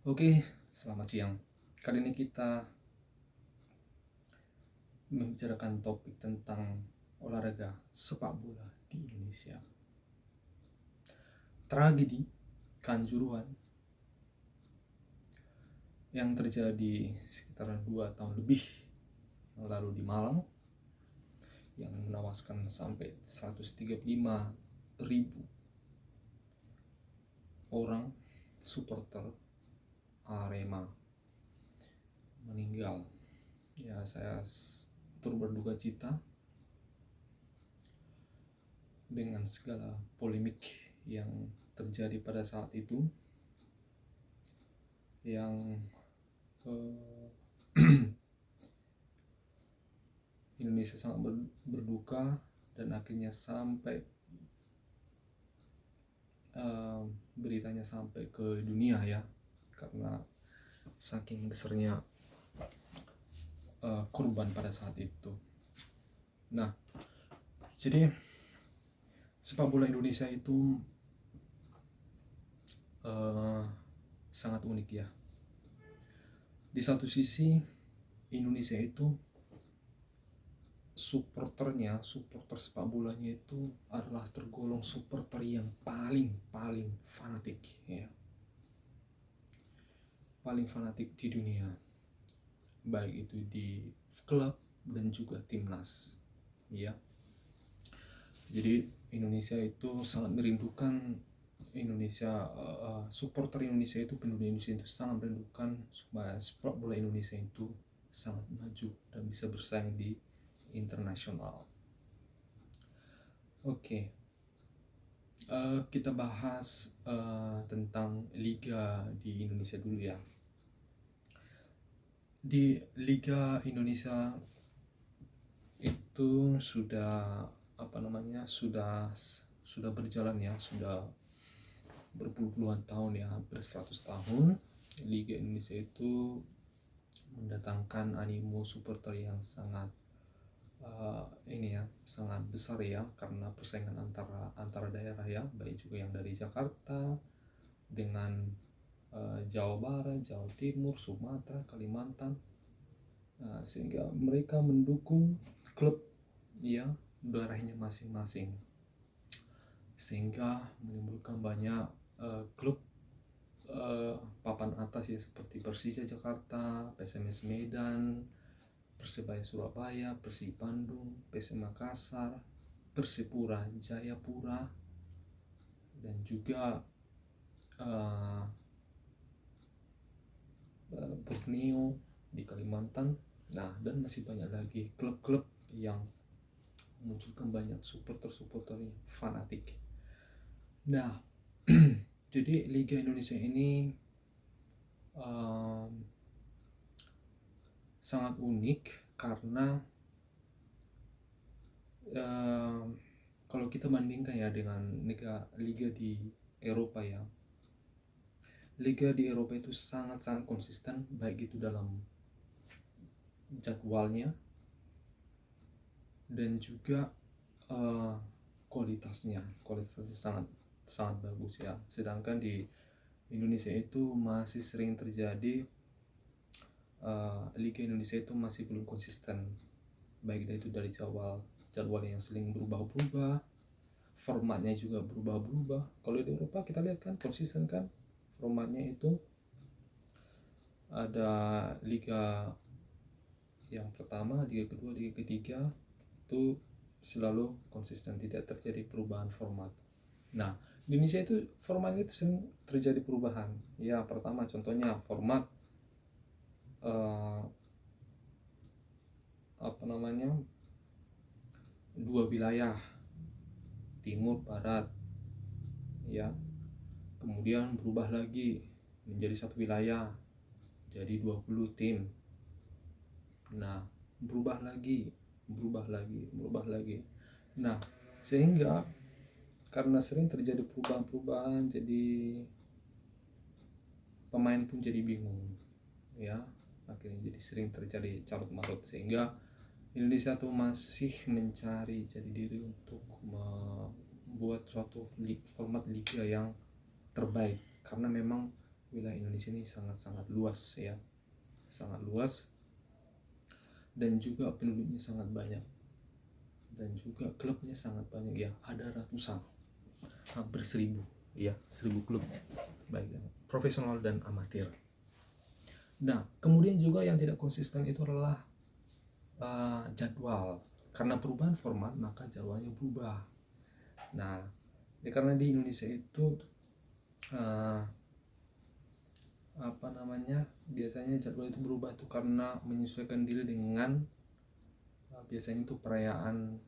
Oke, selamat siang. Kali ini kita membicarakan topik tentang olahraga sepak bola di Indonesia. Tragedi Kanjuruhan yang terjadi sekitar 2 tahun lebih yang lalu di Malang, yang menewaskan sampai 135.000 orang supporter Arema meninggal. Ya, saya turut berduka cita dengan segala polemik yang terjadi pada saat itu, yang Indonesia sangat berduka, dan akhirnya sampai beritanya sampai ke dunia ya, karena saking besarnya korban pada saat itu. Nah, jadi sepak bola Indonesia itu sangat unik ya. Di satu sisi Indonesia itu supporter sepak bolanya itu adalah tergolong supporter yang paling fanatik ya, paling fanatik di dunia, baik itu di klub dan juga timnas ya. Jadi Indonesia itu sangat merindukan supporter Indonesia itu, penduduk Indonesia itu sangat merindukan supaya sepak bola Indonesia itu sangat maju dan bisa bersaing di internasional. Oke. Kita bahas tentang liga di Indonesia dulu ya. Di Liga Indonesia itu sudah berjalan ya, sudah berpuluh-puluhan tahun ya, hampir 100 tahun. Liga Indonesia itu mendatangkan animo supporter yang sangat sangat besar ya, karena persaingan antara daerah ya, baik juga yang dari Jakarta dengan Jawa Barat, Jawa Timur, Sumatera, Kalimantan. Sehingga mereka mendukung klub ya daerahnya masing-masing, sehingga menimbulkan banyak klub papan atas ya, seperti Persija Jakarta, PSMS Medan, Persebaya Surabaya, Persib Bandung, PSM Makassar, Persipura Jayapura, dan juga Borneo di Kalimantan. Nah, dan masih banyak lagi klub-klub yang memunculkan banyak supporter fanatik. Nah, jadi Liga Indonesia ini sangat unik karena kalau kita bandingkan ya dengan liga di Eropa ya, liga di Eropa itu sangat konsisten, baik itu dalam jadwalnya dan juga kualitasnya sangat bagus ya. Sedangkan di Indonesia itu masih sering terjadi Liga Indonesia itu masih belum konsisten, baik itu dari jadwal yang sering berubah-ubah, formatnya juga berubah-ubah. Kalau di Eropa kita lihat kan konsisten kan, formatnya itu ada liga yang pertama, liga kedua, liga ketiga, itu selalu konsisten, tidak terjadi perubahan format. Nah, di Indonesia itu formatnya itu sering terjadi perubahan ya. Pertama contohnya format dua wilayah, timur barat ya, kemudian berubah lagi menjadi satu wilayah, jadi 20 tim. Nah, berubah lagi. Nah, sehingga karena sering terjadi perubahan, jadi pemain pun jadi bingung ya, akhirnya jadi sering terjadi carut marut, sehingga Indonesia tuh masih mencari jati diri untuk membuat suatu format liga yang terbaik, karena memang wilayah Indonesia ini sangat-sangat luas ya, sangat luas, dan juga penduduknya sangat banyak, dan juga klubnya sangat banyak ya, ada ratusan, hampir 1000 ya, 1000 klub, baik yang profesional dan amatir. Nah, kemudian juga yang tidak konsisten itu adalah jadwal. Karena perubahan format maka jadwalnya berubah. Nah, ya karena di Indonesia itu biasanya jadwal itu berubah itu karena menyesuaikan diri dengan biasanya itu perayaan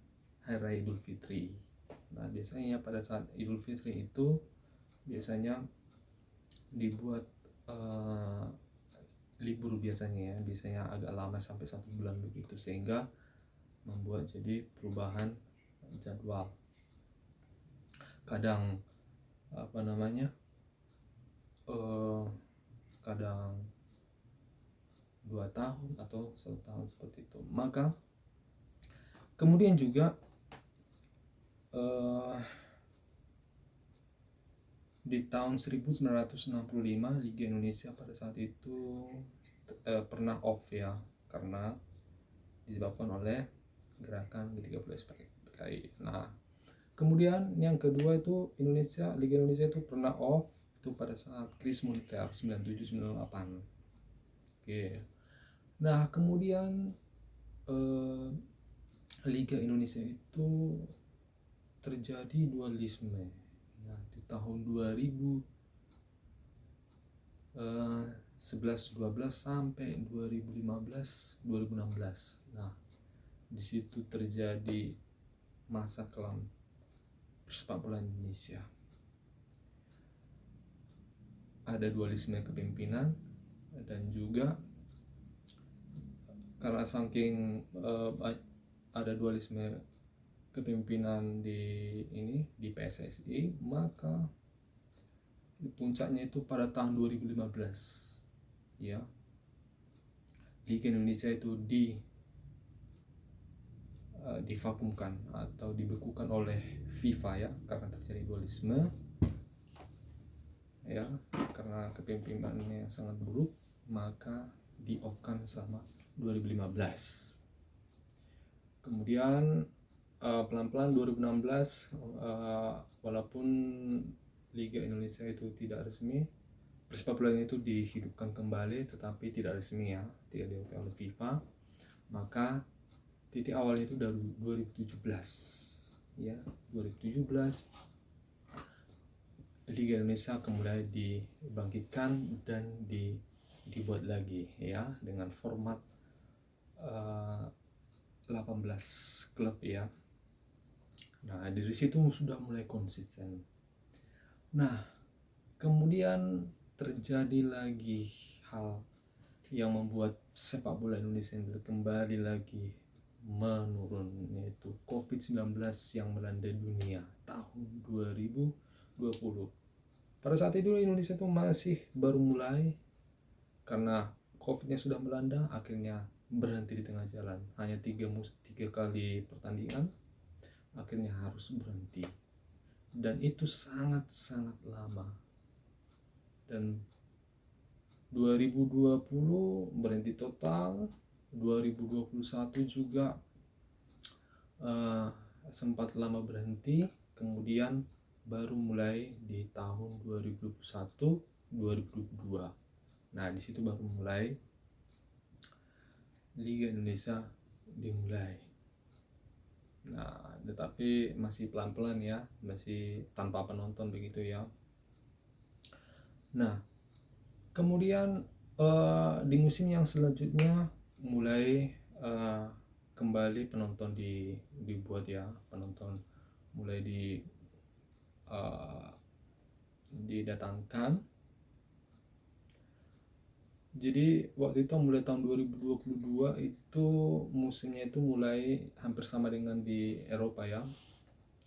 Hari Raya Idul Fitri. Nah, biasanya pada saat Idul Fitri itu biasanya dibuat libur biasanya agak lama sampai 1 bulan begitu, sehingga membuat jadi perubahan jadwal. Kadang kadang 2 tahun atau 1 tahun seperti itu. Maka kemudian juga di tahun 1965 Liga Indonesia pada saat itu pernah off ya, karena disebabkan oleh gerakan G30 PKI. Nah, kemudian yang kedua itu Liga Indonesia itu pernah off itu pada saat krisis moneter 97-98. Oke. Nah, kemudian Liga Indonesia itu terjadi dualisme ya, di tahun 2011-12 sampai 2015-2016. Nah, di situ terjadi masa kelam persepak bola Indonesia. Ada dualisme kepemimpinan, dan juga karena saking ada dualisme kepemimpinan di PSSI, maka puncaknya itu pada tahun 2015 ya, Liga Indonesia itu divakumkan atau dibekukan oleh FIFA ya, karena terjadi dualisme ya, karena kepemimpinannya yang sangat buruk, maka di-off-kan selama 2015. Kemudian pelan-pelan 2016 walaupun Liga Indonesia itu tidak resmi, persepak bola itu dihidupkan kembali, tetapi tidak resmi ya, tidak diakui oleh FIFA. Maka titik awalnya itu dari 2017 ya, 2017 Liga Indonesia kembali dibangkitkan dan dibuat lagi ya, dengan format 18 klub ya. Nah, dari situ sudah mulai konsisten. Nah, kemudian terjadi lagi hal yang membuat sepak bola Indonesia kembali lagi menurun, yaitu COVID-19 yang melanda dunia tahun 2020. Pada saat itu Indonesia itu masih baru mulai, karena COVID-nya sudah melanda, akhirnya berhenti di tengah jalan. Hanya 3 kali pertandingan, akhirnya harus berhenti. Dan itu sangat-sangat lama. Dan 2020 berhenti total, 2021 juga sempat lama berhenti, kemudian baru mulai di tahun 2021-2022. Nah, di situ baru mulai Liga Indonesia dimulai. Nah, tetapi masih pelan-pelan ya, masih tanpa penonton begitu ya. Nah, kemudian di musim yang selanjutnya mulai kembali penonton dibuat ya, penonton mulai didatangkan. Jadi waktu itu mulai tahun 2022 itu musimnya itu mulai hampir sama dengan di Eropa ya,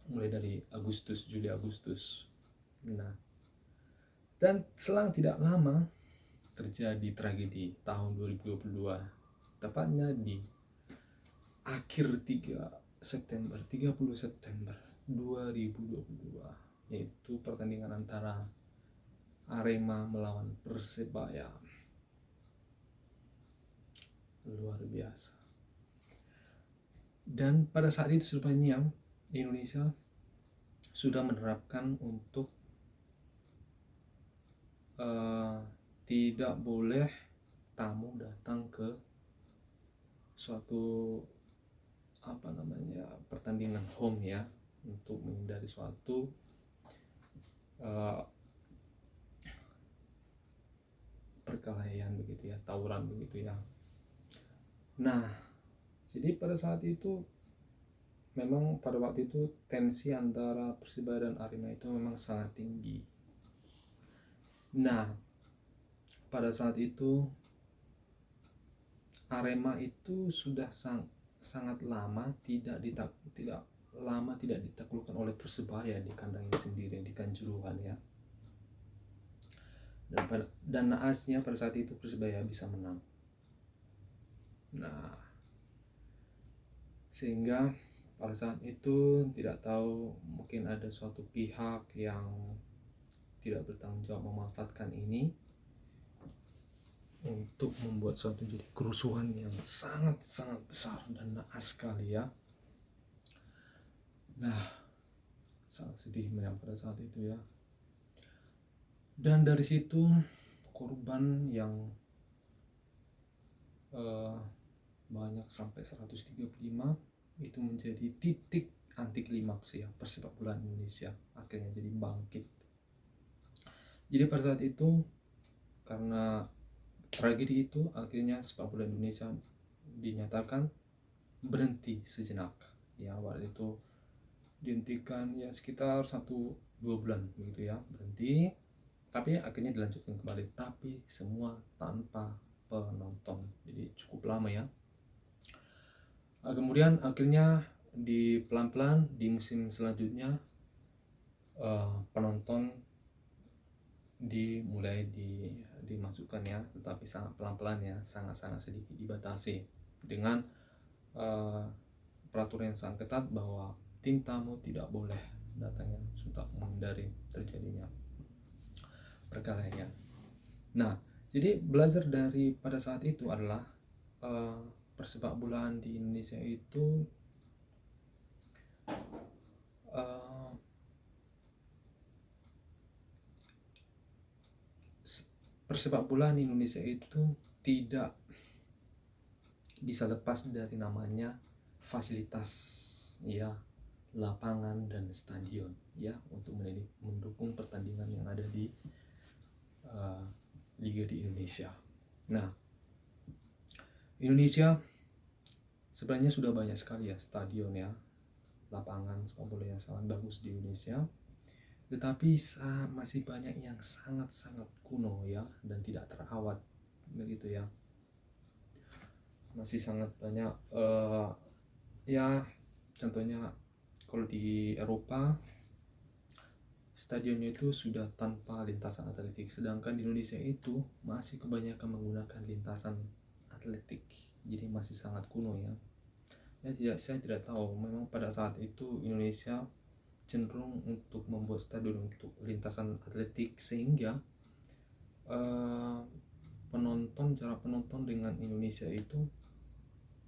mulai dari Juli Agustus. Nah, dan selang tidak lama terjadi tragedi tahun 2022, tepatnya di akhir 30 September 2022, yaitu pertandingan antara Arema melawan Persebaya. Luar biasa. Dan pada saat itu sebenarnya Indonesia sudah menerapkan untuk tidak boleh tamu datang ke suatu pertandingan home ya, untuk menghindari suatu perkelahian begitu ya, tawuran begitu ya. Nah, jadi pada saat itu memang pada waktu itu tensi antara Persibaya dan Arema itu memang sangat tinggi. Nah, pada saat itu Arema itu sudah sangat lama tidak ditaklukkan oleh Persebaya di kandangnya sendiri di Kanjuruhan ya. Dan naasnya pada saat itu Persebaya bisa menang. Nah, sehingga pada saat itu tidak tahu, mungkin ada suatu pihak yang tidak bertanggung jawab memanfaatkan ini untuk membuat suatu jadi kerusuhan yang sangat besar dan naas sekali ya. Nah, sangat sedih memang pada saat itu ya. Dan dari situ korban yang banyak sampai 135 itu menjadi titik anti klimaks ya persepak bola Indonesia akhirnya jadi bangkit. Jadi pada saat itu karena tragedi itu akhirnya sepak bola Indonesia dinyatakan berhenti sejenak ya. Waktu itu dihentikan ya sekitar 1-2 bulan begitu ya, berhenti, tapi akhirnya dilanjutkan kembali, tapi semua tanpa penonton, jadi cukup lama ya. Kemudian akhirnya pelan-pelan di musim selanjutnya penonton dimulai dimasukkan ya, tetapi sangat pelan-pelan ya, sangat sedikit dibatasi dengan peraturan yang sangat ketat bahwa tim tamu tidak boleh datang ya, untuk menghindari terjadinya perkelahian. Nah, jadi belajar dari pada saat itu adalah persepak bolaan di Indonesia itu persepak bolaan di Indonesia itu tidak bisa lepas dari namanya fasilitas ya, lapangan dan stadion ya, untuk mendukung pertandingan yang ada di liga di Indonesia. Nah, Indonesia sebenarnya sudah banyak sekali ya stadion ya, lapangan sepak bola yang sangat bagus di Indonesia, tetapi masih banyak yang sangat kuno ya dan tidak terawat begitu ya. Masih sangat banyak ya, contohnya kalau di Eropa stadionnya itu sudah tanpa lintasan atletik, sedangkan di Indonesia itu masih kebanyakan menggunakan lintasan atletik, jadi masih sangat kuno ya. Saya tidak tahu, memang pada saat itu Indonesia cenderung untuk membuat stadion untuk lintasan atletik, sehingga jarak penonton dengan Indonesia itu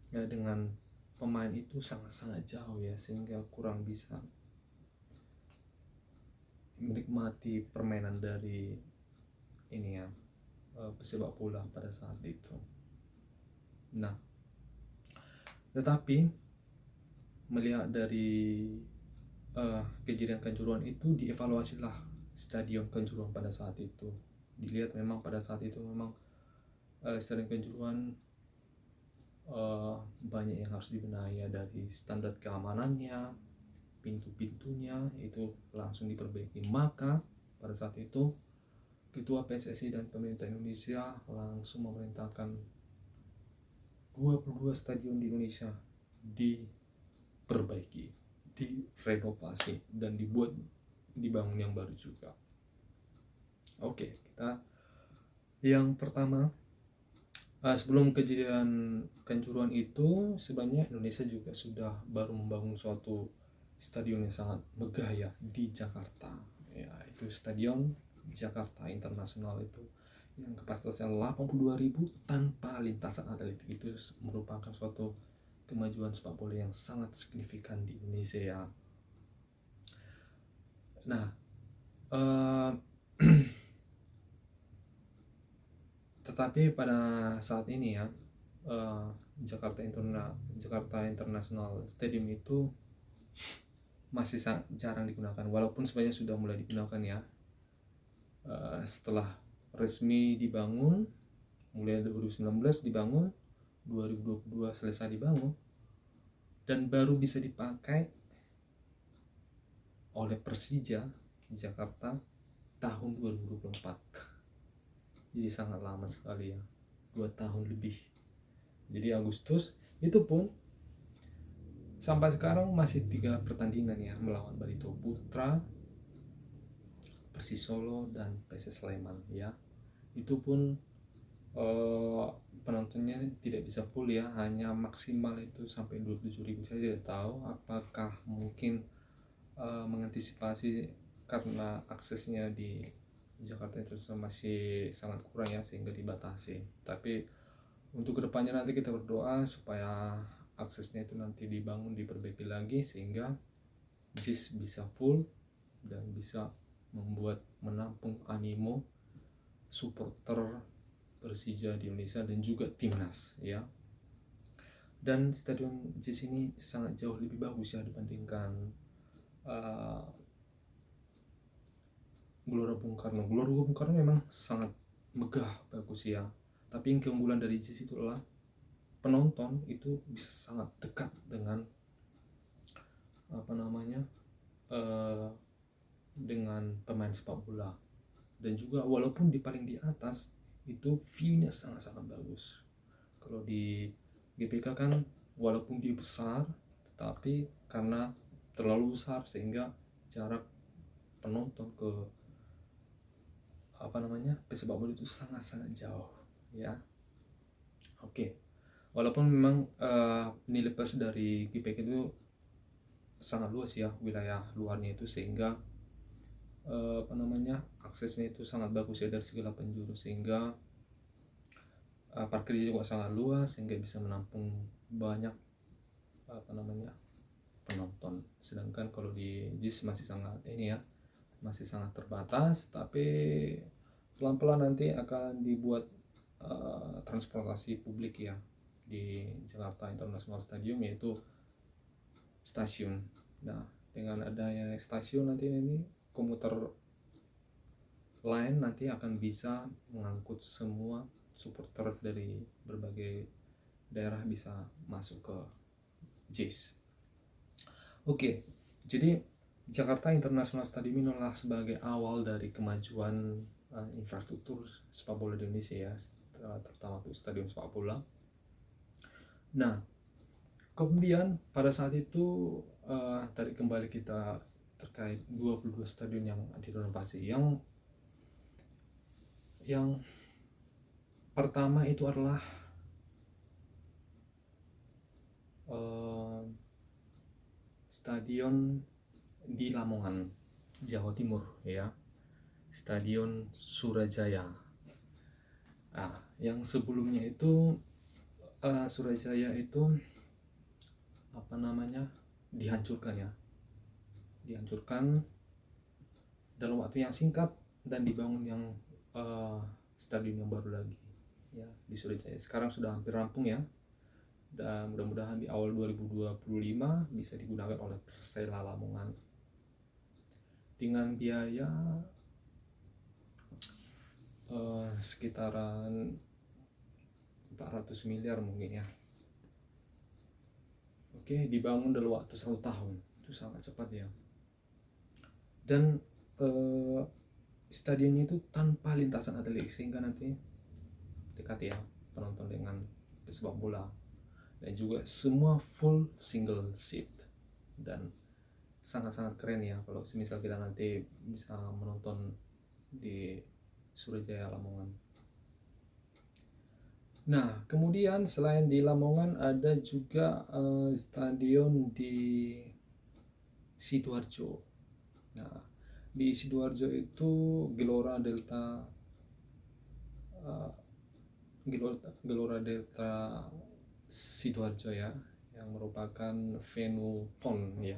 ya, dengan pemain itu sangat jauh ya, sehingga kurang bisa menikmati permainan dari ini ya, pesepak bola pada saat itu. Nah, tetapi melihat dari kejadian Kanjuruhan itu, dievaluasilah stadion Kanjuruhan pada saat itu. Dilihat memang pada saat itu memang stadion Kanjuruhan banyak yang harus dibenahi ya, dari standar keamanannya, pintu-pintunya itu langsung diperbaiki. Maka pada saat itu Ketua PSSI dan pemerintah Indonesia langsung memerintahkan 22 stadion di Indonesia diperbaiki, direnovasi, dan dibangun yang baru juga. Oke, kita yang pertama, sebelum kejadian Kanjuruhan itu sebenarnya Indonesia juga sudah baru membangun suatu stadion yang sangat megah ya di Jakarta ya, itu stadion Jakarta Internasional itu yang kapasitasnya 82.000 tanpa lintasan atletik, itu merupakan suatu kemajuan sepak bola yang sangat signifikan di Indonesia ya. Nah, tetapi pada saat ini ya, Jakarta International Stadium itu masih sangat jarang digunakan, walaupun sebenarnya sudah mulai digunakan ya. Setelah resmi dibangun mulai 2019 dibangun, 2022 selesai dibangun, dan baru bisa dipakai oleh Persija Jakarta tahun 2024. Jadi sangat lama sekali ya, 2 tahun lebih. Jadi Agustus itu pun sampai sekarang masih 3 pertandingan ya, melawan Barito Putra, Persis Solo, dan PSS Sleman ya. Itu pun penontonnya tidak bisa full ya, hanya maksimal itu sampai 27.000. Saya tidak tahu apakah mungkin mengantisipasi karena aksesnya di Jakarta itu masih sangat kurang ya, sehingga dibatasi. Tapi untuk kedepannya nanti kita berdoa supaya aksesnya itu nanti diperbaiki lagi, sehingga JIS bisa full dan bisa menampung animo supporter Persija di Indonesia dan juga timnas ya. Dan stadion JIS ini sangat jauh lebih bagus ya dibandingkan Gelora Bung Karno. Gelora Bung Karno memang sangat megah, bagus ya. Tapi yang keunggulan dari JIS itu adalah penonton itu bisa sangat dekat dengan dengan pemain sepak bola. Dan juga walaupun paling di atas itu view-nya sangat-sangat bagus. Kalau di GBK kan walaupun dia besar, tetapi karena terlalu besar sehingga jarak penonton ke pesepak bola itu sangat-sangat jauh ya. Oke. Walaupun memang nilai plus dari GBK itu sangat luas ya, wilayah luarnya itu, sehingga aksesnya itu sangat bagus ya dari segala penjuru, sehingga parkirnya juga sangat luas sehingga bisa menampung banyak penonton. Sedangkan kalau di JIS masih sangat terbatas, tapi pelan-pelan nanti akan dibuat transportasi publik ya di Jakarta International Stadium, yaitu stasiun. Nah, dengan adanya stasiun nanti ini komuter lain nanti akan bisa mengangkut semua supporter dari berbagai daerah bisa masuk ke JIS. Oke, jadi Jakarta International Stadium inilah sebagai awal dari kemajuan infrastruktur sepak bola di Indonesia ya, terutama untuk stadion sepak bola. Nah, kemudian pada saat itu tarik kembali kita terkait 22 stadion yang direnovasi. Yang pertama itu adalah stadion di Lamongan, Jawa Timur ya, Stadion Surajaya. Nah, yang sebelumnya itu Surajaya itu dihancurkan dalam waktu yang singkat dan dibangun yang stadion yang baru lagi ya di Surajaya. Sekarang sudah hampir rampung ya, dan mudah-mudahan di awal 2025 bisa digunakan oleh Persela Lamongan dengan biaya sekitaran 400 miliar mungkin ya. Oke, dibangun dalam waktu 1 tahun, itu sangat cepat ya. Dan stadionnya itu tanpa lintasan atletik, sehingga nanti dekat ya penonton dengan sepak bola, dan juga semua full single seat, dan sangat-sangat keren ya kalau semisal kita nanti bisa menonton di Surajaya Lamongan. Nah, kemudian selain di Lamongan ada juga stadion di Sidoarjo. Nah, Di Sidoarjo itu Gelora Delta uh, Gelora Delta Sidoarjo ya, yang merupakan venue PON ya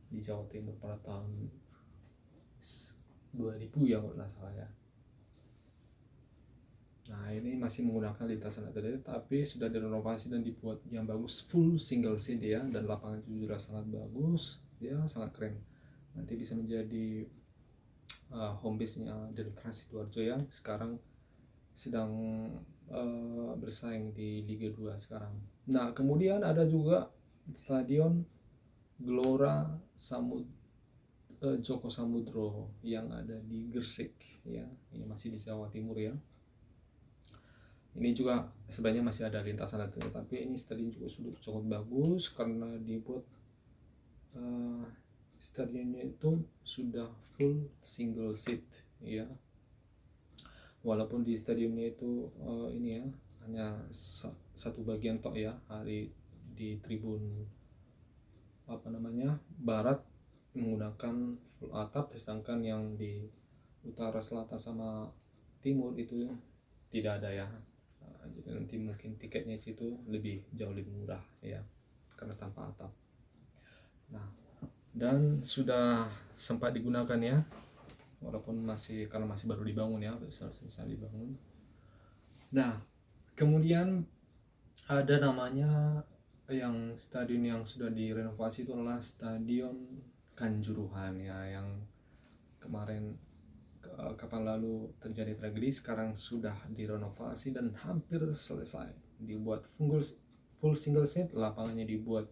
di Jawa Timur pada tahun 2000 ya kalau nggak salah ya. Nah ini masih menggunakan lintasan ATD tapi sudah direnovasi dan dibuat yang bagus, full single seat ya, dan lapangan itu juga sangat bagus ya, sangat keren. Nanti bisa menjadi home base-nya Delta Sidoarjo ya, sekarang sedang bersaing di Liga 2 sekarang. Nah kemudian ada juga Stadion Gelora Joko Samudro yang ada di Gresik ya, ini masih di Jawa Timur ya. Ini juga sebenarnya masih ada lintasan ATV, tapi ini stadion juga sudah cukup bagus karena dibuat stadionnya itu sudah full single seat ya. Walaupun di stadionnya itu ini ya hanya satu bagian tok ya, hari di tribun barat menggunakan full atap, sedangkan yang di utara, selatan sama timur itu tidak ada ya. Jadi nanti mungkin tiketnya itu jauh lebih murah ya karena tanpa atap. Nah dan sudah sempat digunakan ya, walaupun karena masih baru dibangun ya, selesai dibangun. Nah kemudian ada namanya yang stadion yang sudah direnovasi itu adalah Stadion Kanjuruhan ya, yang kemarin kapan lalu terjadi tragedi, sekarang sudah direnovasi dan hampir selesai, dibuat full single seat, lapangannya dibuat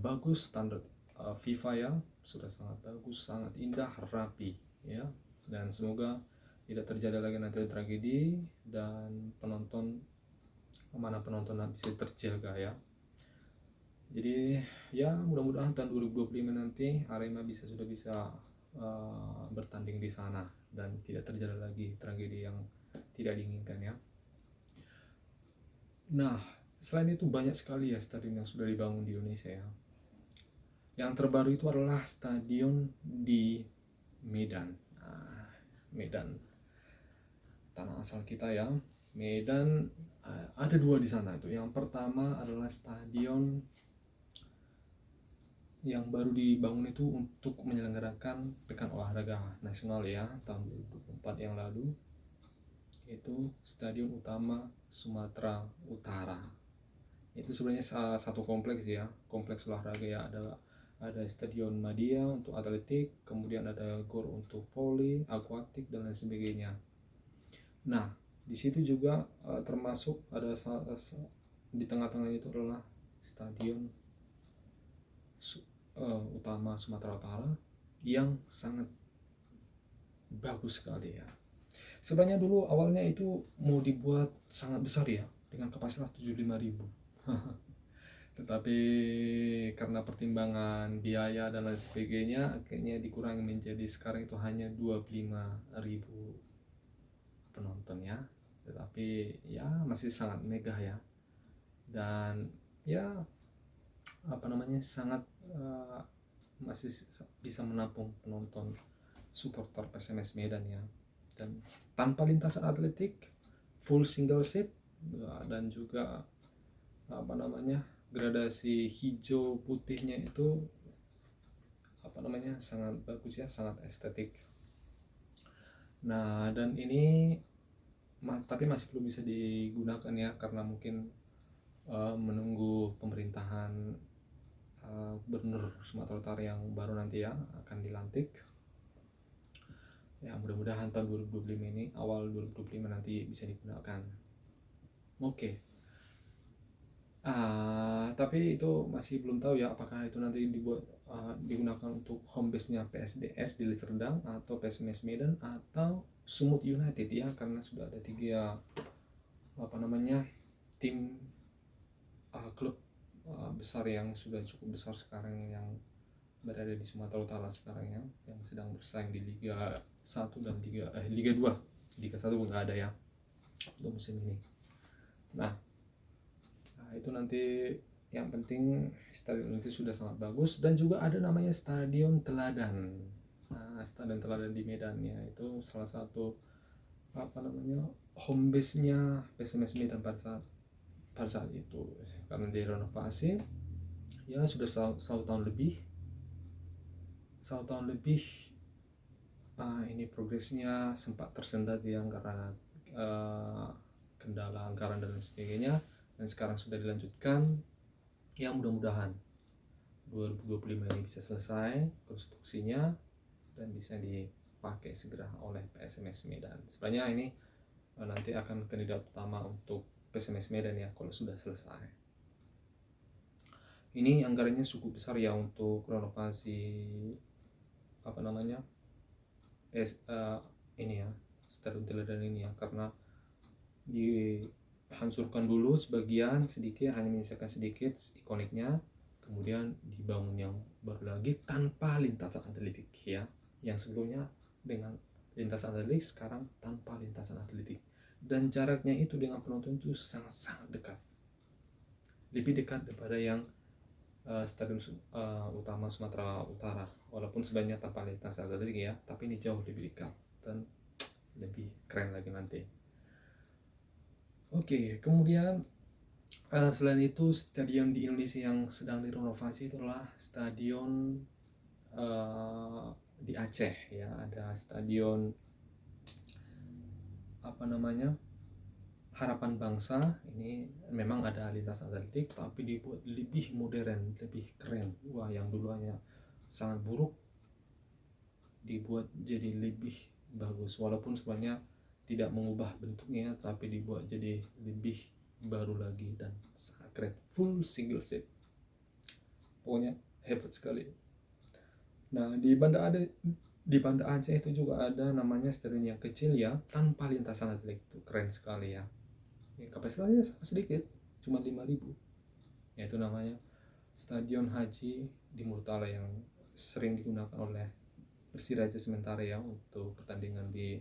bagus, standar FIFA ya, sudah sangat bagus, sangat indah, rapi ya, dan semoga tidak terjadi lagi nanti tragedi dan penonton bisa terjaga ya. Jadi ya mudah-mudahan tahun 2025 nanti Arema sudah bisa bertanding di sana dan tidak terjadi lagi tragedi yang tidak diinginkan ya. Nah selain itu banyak sekali ya stadion yang sudah dibangun di Indonesia ya. Yang terbaru itu adalah stadion di Medan. Medan, tanah asal kita ya. Medan ada dua di sana itu. Yang pertama adalah stadion yang baru dibangun itu untuk menyelenggarakan Pekan Olahraga Nasional ya, tahun 2024 yang lalu. Itu Stadion Utama Sumatera Utara. Itu sebenarnya satu kompleks ya, kompleks olahraga ya, ada Stadion Madia untuk atletik, kemudian ada GOR untuk volley, akuatik dan lain sebagainya. Nah, di situ juga termasuk ada di tengah-tengah itu adalah Stadion Utama Sumatera Utara yang sangat bagus sekali ya. Sebenarnya dulu awalnya itu mau dibuat sangat besar ya, dengan kapasitas 75.000. Tetapi karena pertimbangan biaya dan lain sebagainya, akhirnya dikurangi menjadi sekarang itu hanya 25.000 penonton ya. Tetapi ya masih sangat megah ya, dan ya sangat masih bisa menampung penonton supporter PSMS Medan ya, dan tanpa lintasan atletik, full single seat, dan juga gradasi hijau putihnya itu sangat bagus ya, sangat estetik. Nah dan ini tapi masih belum bisa digunakan ya, karena mungkin menunggu pemerintahan Gubernur Sumatera Utara yang baru nanti ya akan dilantik ya. Mudah-mudahan tahun 2025 ini, awal 2025 nanti bisa digunakan. Oke. Tapi itu masih belum tahu ya, apakah itu nanti digunakan untuk home base-nya PSDS di Serdang atau PSMS Medan atau Sumut United ya, karena sudah ada 3 tim klub besar yang sudah cukup besar sekarang yang berada di Sumatera Utara sekarang ya, yang sedang bersaing di Liga 1 dan Liga 2. Liga 1 nggak ada ya untuk musim ini. Nah itu nanti yang penting stadion itu sudah sangat bagus, dan juga ada namanya Stadion Teladan. Nah, Stadion Teladan di Medan ya, itu salah satu home base-nya PSMS Medan pada saat itu, karena direnovasi ya sudah satu tahun lebih. Ini progresnya sempat tersendat ya karena kendala anggaran dan sebagainya, dan sekarang sudah dilanjutkan ya, mudah-mudahan 2025 ini bisa selesai konstruksinya dan bisa dipakai segera oleh PSMS Medan. Sebenarnya ini nanti akan kandidat utama untuk PSMS Medan ya kalau sudah selesai. Ini anggarannya cukup besar ya untuk renovasi ini ya, Stadion Teladan ini ya, karena dihancurkan dulu sebagian sedikit, hanya menyisakan sedikit ikoniknya, kemudian dibangun yang baru lagi tanpa lintasan atletik ya. Yang sebelumnya dengan lintasan atletik, sekarang tanpa lintasan atletik, dan jaraknya itu dengan penonton itu sangat-sangat dekat, lebih dekat daripada yang Stadion Utama Sumatera Utara, walaupun sebenarnya tanpa lintasan atletik ya, tapi ini jauh lebih dekat dan lebih keren lagi nanti. Oke, kemudian selain itu, stadion di Indonesia yang sedang direnovasi itu adalah stadion di Aceh ya. Ada stadion Harapan Bangsa. Ini memang ada lintasan atletik tapi dibuat lebih modern, lebih keren. Wah, yang dulunya sangat buruk dibuat jadi lebih bagus, walaupun sebenarnya tidak mengubah bentuknya, tapi dibuat jadi lebih baru lagi dan sangat keren, full single seat, pokoknya hebat sekali. Nah, di Banda Aceh itu juga ada namanya stadion yang kecil ya, tanpa lintasan atletik, itu keren sekali ya. Kapasitasnya sedikit, cuma 5.000, yaitu namanya Stadion Haji di Murtala, yang sering digunakan oleh Persiraja sementara ya untuk pertandingan di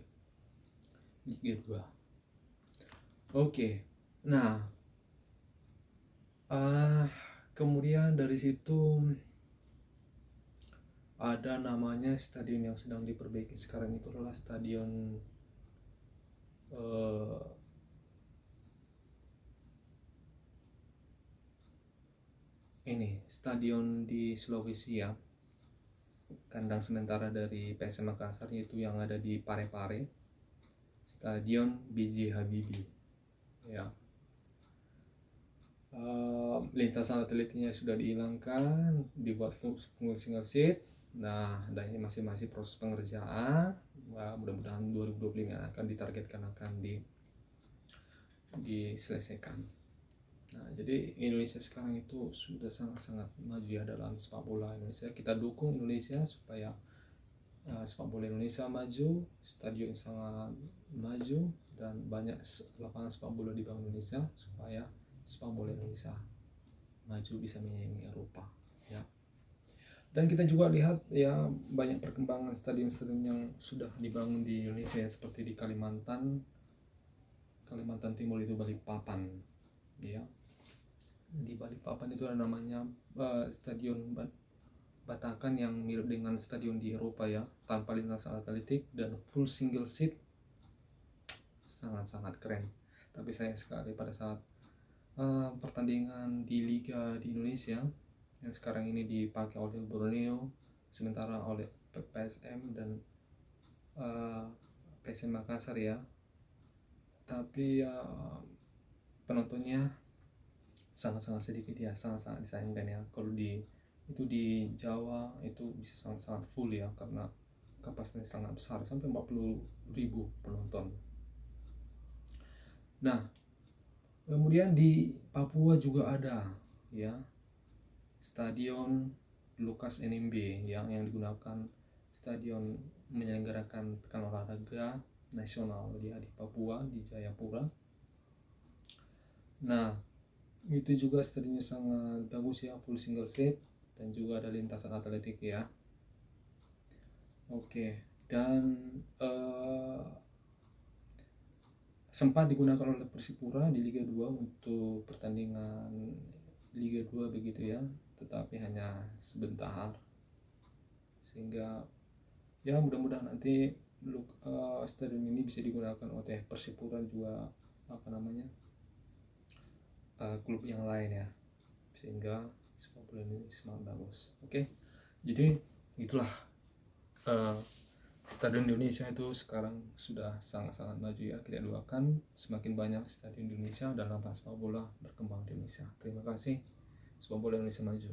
Liga 2. Oke, nah kemudian dari situ ada namanya stadion yang sedang diperbaiki sekarang, itu adalah stadion stadion di Sulawesi ya, kandang sementara dari PSM Makassar, itu yang ada di Parepare, Stadion B.J. Habibie ya. Lintasan atletiknya sudah dihilangkan, dibuat full single seat. Nah, dan ini masih proses pengerjaan. Mudah-mudahan 2025 akan ditargetkan akan diselesaikan. Nah, jadi Indonesia sekarang itu sudah sangat-sangat maju ya dalam sepak bola Indonesia. Kita dukung Indonesia supaya sepak bola Indonesia maju, stadion sangat maju, dan banyak lapangan sepak bola di bangun Indonesia supaya sepak bola Indonesia maju, bisa menyaingi Eropa ya. Dan kita juga lihat ya, banyak perkembangan stadion-stadion yang sudah dibangun di Indonesia ya, seperti di Kalimantan Timur itu Balikpapan ya. Di Balikpapan itu ada namanya Stadion Batakan, yang mirip dengan stadion di Eropa ya, tanpa lintasan atletik dan full single seat, sangat-sangat keren. Tapi sayang sekali pada saat pertandingan di Liga di Indonesia yang sekarang ini dipakai oleh Borneo, sementara oleh PSM dan PSM Makassar ya, tapi penontonnya sangat-sangat sedikit ya, sangat-sangat disayangkan ya. Kalau di Jawa itu bisa sangat-sangat full ya, karena kapasitasnya sangat besar, sampai 40.000 penonton. Nah, kemudian di Papua juga ada ya Stadion Lukas NMB yang digunakan stadion menyelenggarakan pekan olahraga nasional ya, di Papua, di Jayapura. Nah, itu juga stadionnya sangat bagus ya, full single seat, dan juga ada lintasan atletik ya. Oke, dan sempat digunakan oleh Persipura di Liga 2 untuk pertandingan Liga 2 begitu ya, tetapi hanya sebentar, sehingga Ya mudah-mudahan nanti stadion ini bisa digunakan oleh Persipura juga apa namanya klub yang lain ya, sehingga sepak bola ini semakin bagus. Oke, jadi itulah stadion Indonesia itu sekarang sudah sangat-sangat maju ya. Kita doakan semakin banyak stadion Indonesia dan lapangan sepak bola berkembang di Indonesia. Terima kasih. Sepak bola Indonesia maju.